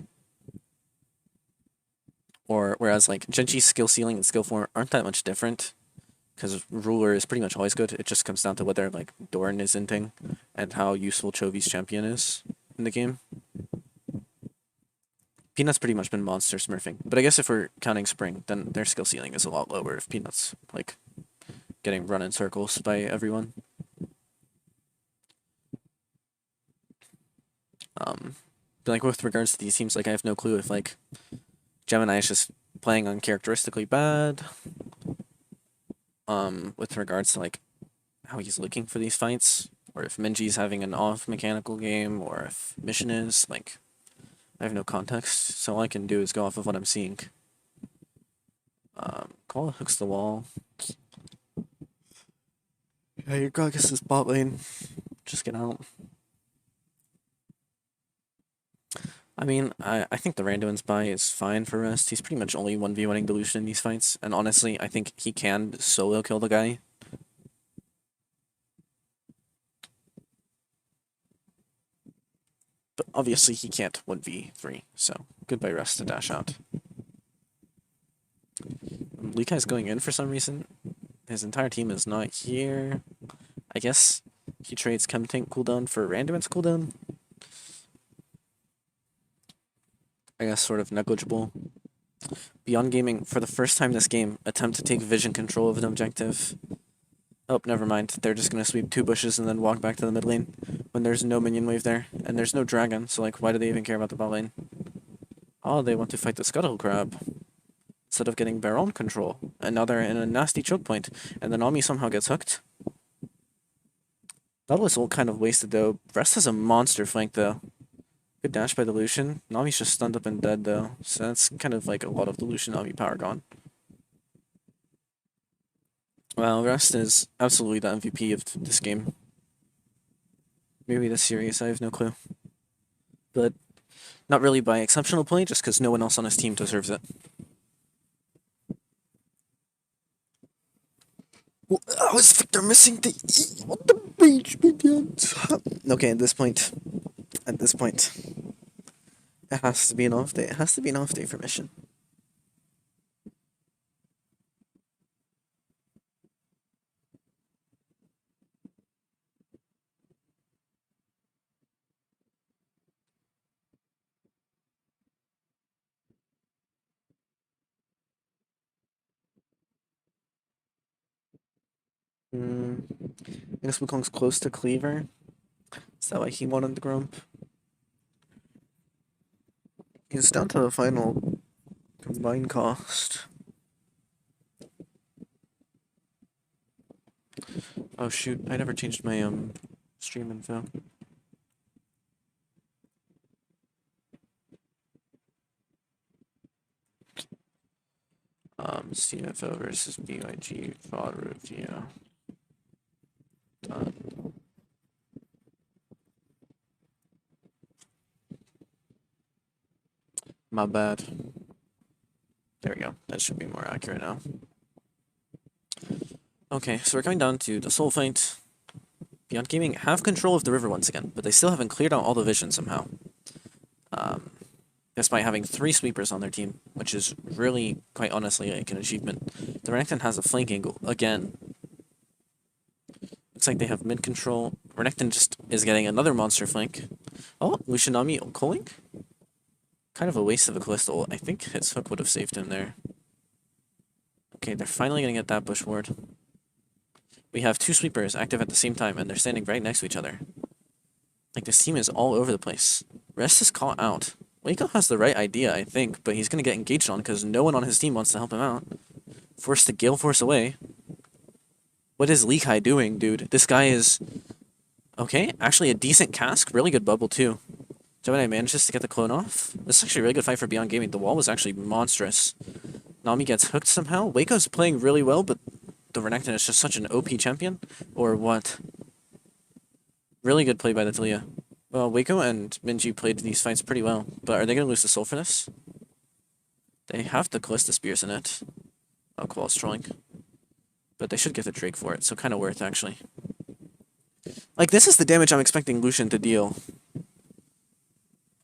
C: Or whereas like Genji's skill ceiling and skill floor aren't that much different, because Ruler is pretty much always good. It just comes down to whether like Dorn is inting and how useful Chovy's champion is in the game. Peanut's pretty much been monster smurfing, but I guess if we're counting Spring, then their skill ceiling is a lot lower if Peanut's like getting run in circles by everyone. But like with regards to these teams, like I have no clue if like Gemini is just playing uncharacteristically bad. With regards to like how he's looking for these fights, or if Minji's having an off mechanical game, or if Mission is like, I have no context, so all I can do is go off of what I'm seeing. Call hooks the wall. Yeah, your Gragas is bot lane. Just get out. I mean, I think the Randuin's buy is fine for Rest. He's pretty much only 1v1ing Delusion in these fights, and honestly, I think he can solo kill the guy. But obviously he can't 1v3, so goodbye Rest to dash out. Lee Kai's going in for some reason. His entire team is not here. I guess he trades Chem Tank cooldown for Randuin's cooldown. I guess sort of negligible. Beyond Gaming, for the first time this game, attempt to take vision control of an objective. Oh, never mind. They're just gonna sweep 2 bushes and then walk back to the mid lane when there's no minion wave there. And there's no dragon, so like, why do they even care about the bot lane? Oh, they want to fight the Scuttle Crab instead of getting Baron control. And now they're in a nasty choke point, and then Ami somehow gets hooked. That was all kind of wasted though. Rest has a monster flank though. Good dash by the Lucian. Nami's just stunned up and dead though, so that's kind of like a lot of the Lucian Nami power gone. Well, Rest is absolutely the MVP of this game. Maybe this series, I have no clue. But not really by exceptional play, just because no one else on his team deserves it. How is Victor missing the E on the beach begins? Okay, at this point, it has to be an off day. It has to be an off day for Mission. I guess Wukong's close to Cleaver. Is that why he wanted the Grump? He's down to the final combined cost. Oh shoot, I never changed my stream info. CFO versus BYG VOD review. Done. My bad. There we go. That should be more accurate now. Okay, so we're coming down to the soul fight. Beyond Gaming have control of the river once again, but they still haven't cleared out all the vision somehow. Despite having 3 sweepers on their team, which is really, quite honestly, like an achievement. The Renekton has a flank angle again. Looks like they have mid control. Renekton just is getting another monster flank. Oh, Lushinami calling? Kind of a waste of a Callista ult. I think his hook would have saved him there. Okay, they're finally gonna get that bush ward. We have 2 sweepers active at the same time, and they're standing right next to each other. Like, this team is all over the place. Rest is caught out. Waco has the right idea, I think, but he's gonna get engaged on because no one on his team wants to help him out. Forced to Gale Force away. What is Lee Kai doing, dude? This guy is... Okay, actually a decent cask. Really good bubble, too. Gemini manages to get the clone off. This is actually a really good fight for Beyond Gaming. The wall was actually monstrous. Nami gets hooked somehow. Waco's playing really well, but the Renekton is just such an OP champion. Or what? Really good play by the Talia. Well, Waco and Minji played these fights pretty well, but are they going to lose the soul for this? They have the Callista Spears in it. Oh, Koal's trolling. But they should get the Drake for it, so kind of worth, actually. Like, this is the damage I'm expecting Lucian to deal.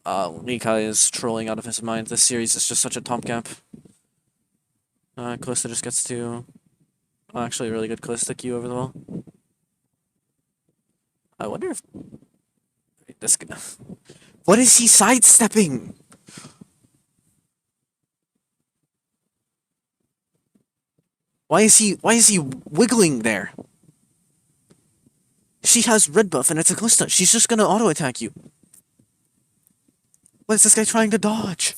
C: Lee Kai is trolling out of his mind. This series is just such a top gap. Callista just gets to... Oh, actually, a really good Callista Q over the wall. I wonder if... This guy... What is he sidestepping? Why is he wiggling there? She has red buff and it's a Callista. She's just gonna auto attack you. What is this guy trying to dodge?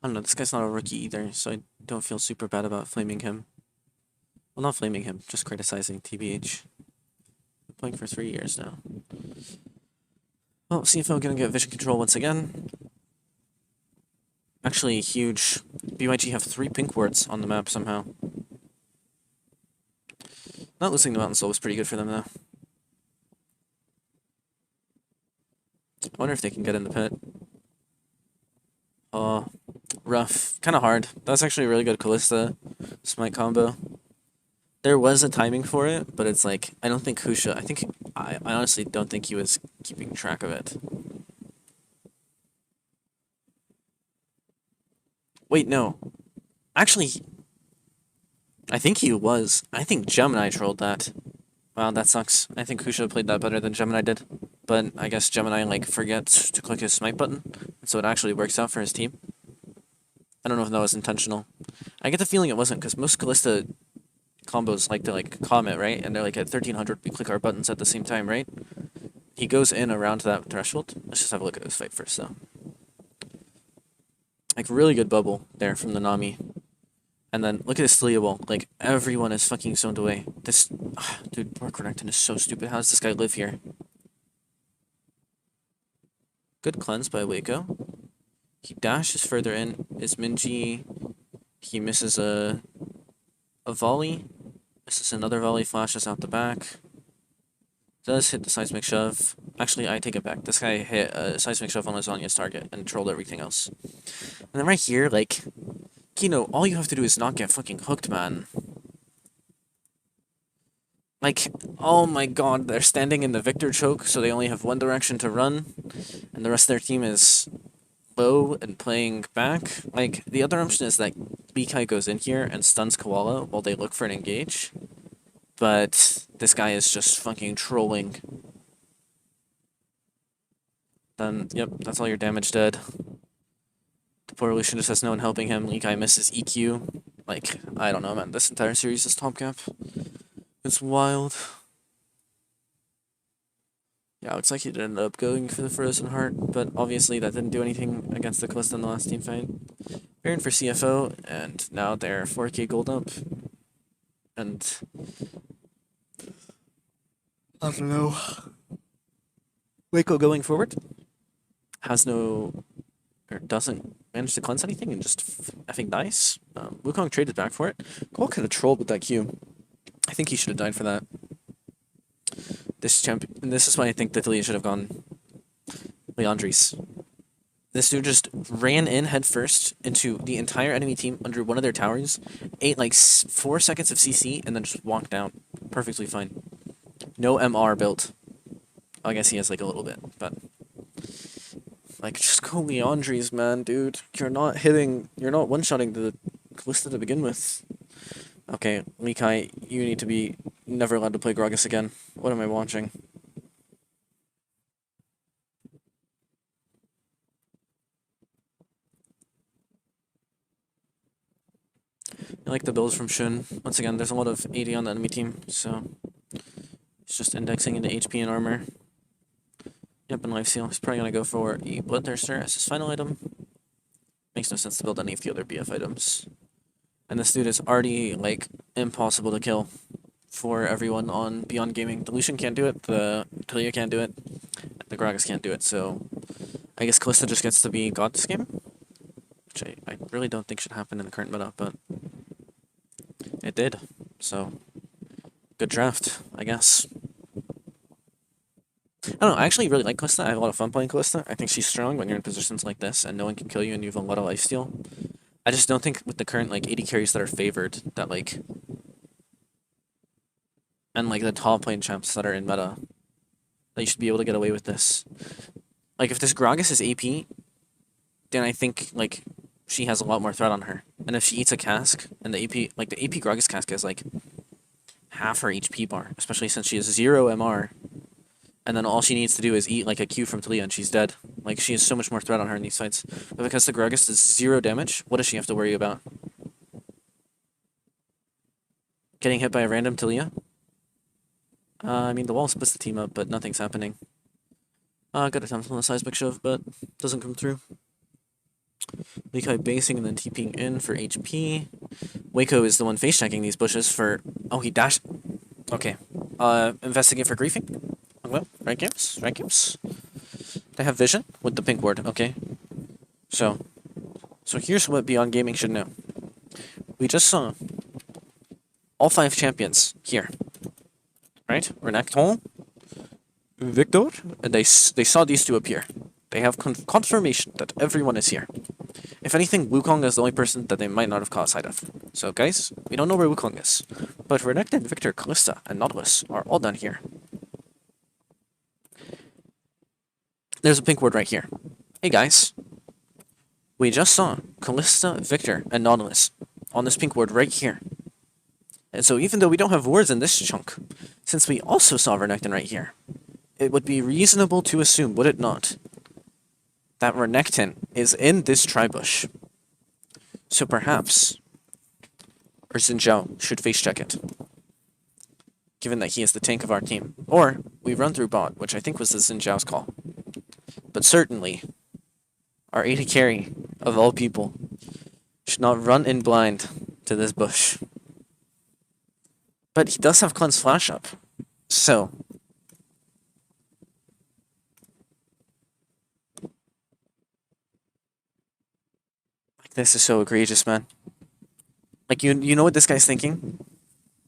C: I don't know, this guy's not a rookie either, so I don't feel super bad about flaming him. Well, not flaming him, just criticizing TBH. Been playing for 3 years now. Oh, CFO gonna get vision control once again. Actually, huge. BYG have 3 pink wards on the map somehow. Not losing the Mountain Soul was pretty good for them, though. I wonder if they can get in the pit. Oh, rough. Kind of hard. That's actually a really good Callista smite combo. There was a timing for it, but it's like, I don't think Husha, I honestly don't think he was keeping track of it. Wait, no. Actually, I think he was. I think Gemini trolled that. Wow, that sucks. I think Husha played that better than Gemini did. But I guess Gemini, like, forgets to click his smite button, so it actually works out for his team. I don't know if that was intentional. I get the feeling it wasn't, because most Callista combos like to, like, comment, right? And they're like, at 1300, we click our buttons at the same time, right? He goes in around that threshold. Let's just have a look at this fight first, though. Like, really good bubble there from the Nami. And then, look at this Talia wall. Like, everyone is fucking zoned away. This... dude, Mark Renekton is so stupid. How does this guy live here? Good cleanse by Waco. He dashes further in. Is Minji... He misses a volley. Misses another volley. Flashes out the back. Does hit the seismic shove. Actually, I take it back. This guy hit a seismic shove on Lasagna's target and trolled everything else. And then right here, like... Kino, all you have to do is not get fucking hooked, man. Like, oh my god, they're standing in the Victor choke, so they only have one direction to run, and the rest of their team is low and playing back. Like, the other option is that BK goes in here and stuns Koala while they look for an engage, but this guy is just fucking trolling. Then, yep, that's all your damage dead. The poor Lucian just has no one helping him. Likai misses EQ. Like, I don't know, man. This entire series is top cap. It's wild. Yeah, it looks like he did end up going for the Frozen Heart, but obviously that didn't do anything against the Callista in the last team fight. Baron for CFO, and now they're 4k gold up. And... I don't know. Waco going forward has no... or doesn't manage to cleanse anything and just effing dies. Wukong traded back for it. Cole could have trolled with that Q. I think he should have died for that. This champion, this is why I think that Talia should have gone Leandris. This dude just ran in headfirst into the entire enemy team under one of their towers, ate like 4 seconds of CC, and then just walked out. Perfectly fine. No MR built. I guess he has like a little bit, but... Like, just go Leandris, man, dude. You're not one-shotting the Callista to begin with. Okay, Likai, you need to be never allowed to play Gragas again. What am I watching? I like the builds from Shun. Once again, there's a lot of AD on the enemy team, so he's just indexing into HP and armor. Yep, and life steal. He's probably gonna go for a Bloodthirster as his final item. Makes no sense to build any of the other BF items. And this dude is already, like, impossible to kill for everyone on Beyond Gaming. The Lucian can't do it, the Talia can't do it, the Gragas can't do it, so I guess Callista just gets to be God this game, which I really don't think should happen in the current meta, but it did, so good draft, I guess. I don't know, I actually really like Callista. I have a lot of fun playing Callista. I think she's strong when you're in positions like this and no one can kill you and you have a lot of lifesteal. I just don't think with the current, like, 80 carries that are favored, that, like... And, like, the top lane champs that are in meta, that you should be able to get away with this. Like, if this Gragas is AP, then I think, like, she has a lot more threat on her. And if she eats a cask, and the AP... Like, the AP Gragas cask is, like, half her HP bar, especially since she has 0 MR. And then all she needs to do is eat, like, a Q from Talia and she's dead. Like, she has so much more threat on her in these fights. But because the Gragas does 0 damage, what does she have to worry about? Getting hit by a random Talia? I mean, the wall splits the team up, but nothing's happening. Good attempt on the seismic shove, but doesn't come through. Likai basing and then TPing in for HP. Waco is the one face-checking these bushes for... Oh, he dashed... Okay. Investigate for griefing? Well, right games. They have vision with the pink ward, okay? So here's what Beyond Gaming should know. We just saw all 5 champions here, right? Renekton, Victor, and they saw these 2 appear. They have confirmation that everyone is here. If anything, Wukong is the only person that they might not have caught sight of. So guys, we don't know where Wukong is. But Renekton, Victor, Kalista, and Nautilus are all done here. There's a pink word right here. Hey guys, we just saw Kalista, Victor, and Nautilus on this pink word right here. And so even though we don't have words in this chunk, since we also saw Renekton right here, it would be reasonable to assume, would it not, that Renekton is in this tribush. So perhaps our Xin Zhao should face check it, given that he is the tank of our team. Or we run through bot, which I think was the Xin Zhao's call. But certainly, our AD carry, of all people, should not run in blind to this bush. But he does have Cleanse Flash up, so... This is so egregious, man. Like, you know what this guy's thinking?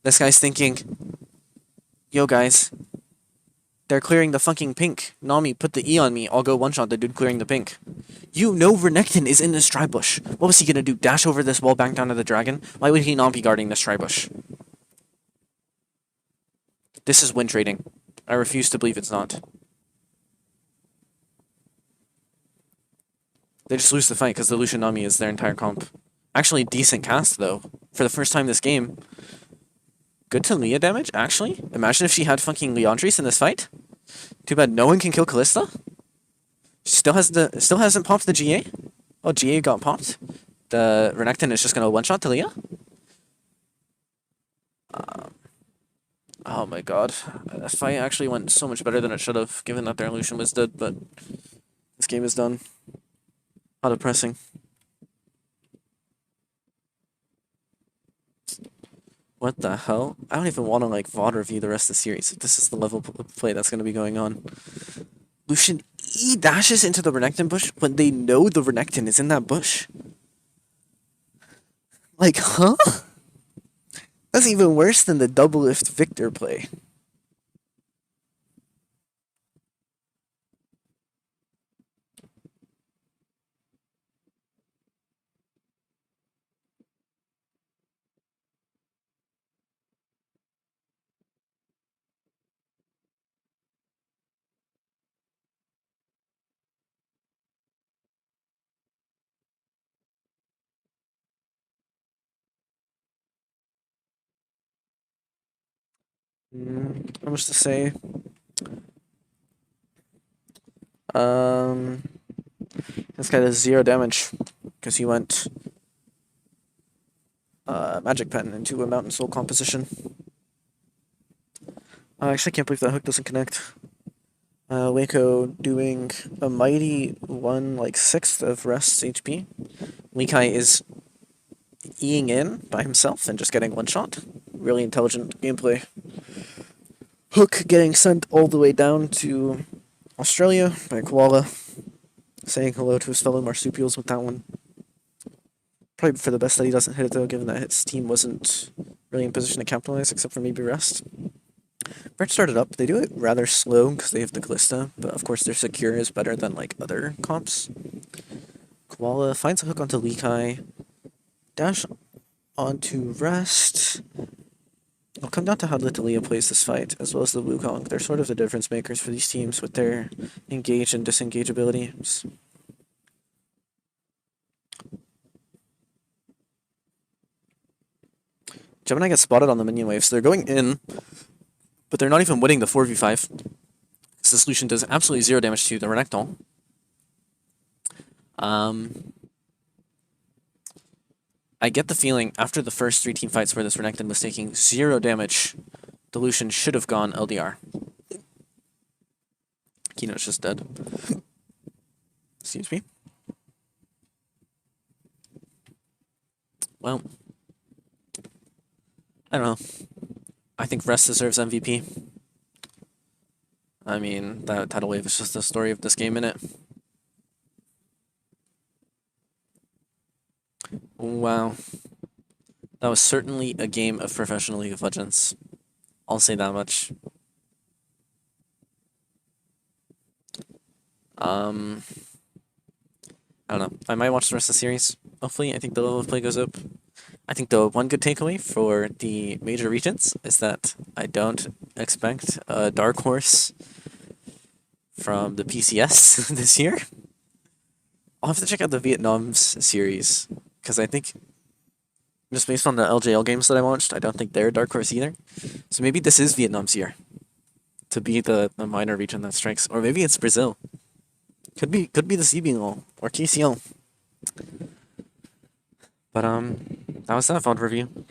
C: This guy's thinking, yo guys, they're clearing the fucking pink. Nami, put the E on me, I'll go one-shot the dude clearing the pink. You know Renekton is in this tribush. What was he gonna do, dash over this wall back down to the dragon? Why would he not be guarding this tribush? This is win trading. I refuse to believe it's not. They just lose the fight because the Lucian Nami is their entire comp. Actually, decent cast, though. For the first time this game. Good Talia damage, actually. Imagine if she had fucking Leandris in this fight. Too bad no one can kill Kalista. She still hasn't popped the GA. Oh, GA got popped. The Renekton is just gonna one-shot Talia. Oh my god. The fight actually went so much better than it should have, given that their Lucian was dead, but this game is done. How depressing. What the hell? I don't even want to like VOD review the rest of the series. This is the level of play that's going to be going on. Lucian E dashes into the Renekton bush when they know the Renekton is in that bush. Like, huh? That's even worse than the double lift Victor play. How much to say? This guy does 0 damage because he went Magic Pen into a Mountain Soul composition. I actually can't believe that hook doesn't connect. Waco doing a mighty 1/6 of Rest's HP. Likai is Eing in by himself and just getting one shot. Really intelligent gameplay. Hook getting sent all the way down to Australia by Koala. Saying hello to his fellow marsupials with that one. Probably for the best that he doesn't hit it though, given that his team wasn't really in position to capitalize except for maybe Rest. Brett started up. They do it rather slow because they have the Callista, but of course their secure is better than like other comps. Koala finds a hook onto Likai. Dash onto Rest. It'll come down to how Litalia plays this fight, as well as the Wukong. They're sort of the difference makers for these teams with their engage and disengage abilities. Gemini gets spotted on the minion wave, so they're going in, but they're not even winning the 4v5. Because this Lucian does absolutely 0 damage to the Renekton. I get the feeling after the first 3 team fights where this Renekton was taking 0 damage, the Lucian should have gone LDR. Kino's just dead. Excuse me. Well, I don't know. I think Rest deserves MVP. I mean, that tidal wave is just the story of this game, innit? Wow. That was certainly a game of professional League of Legends. I'll say that much. Um, I don't know. I might watch the rest of the series. Hopefully, I think the level of play goes up. I think the one good takeaway for the major regions is that I don't expect a dark horse from the PCS this year. I'll have to check out the Vietnam's series because I think just based on the LJL games that I watched, I don't think they're a dark horse either. So maybe this is Vietnam's year to be the minor region that strikes, or maybe it's Brazil. Could be the CBL or KCL. But that was that VOD review.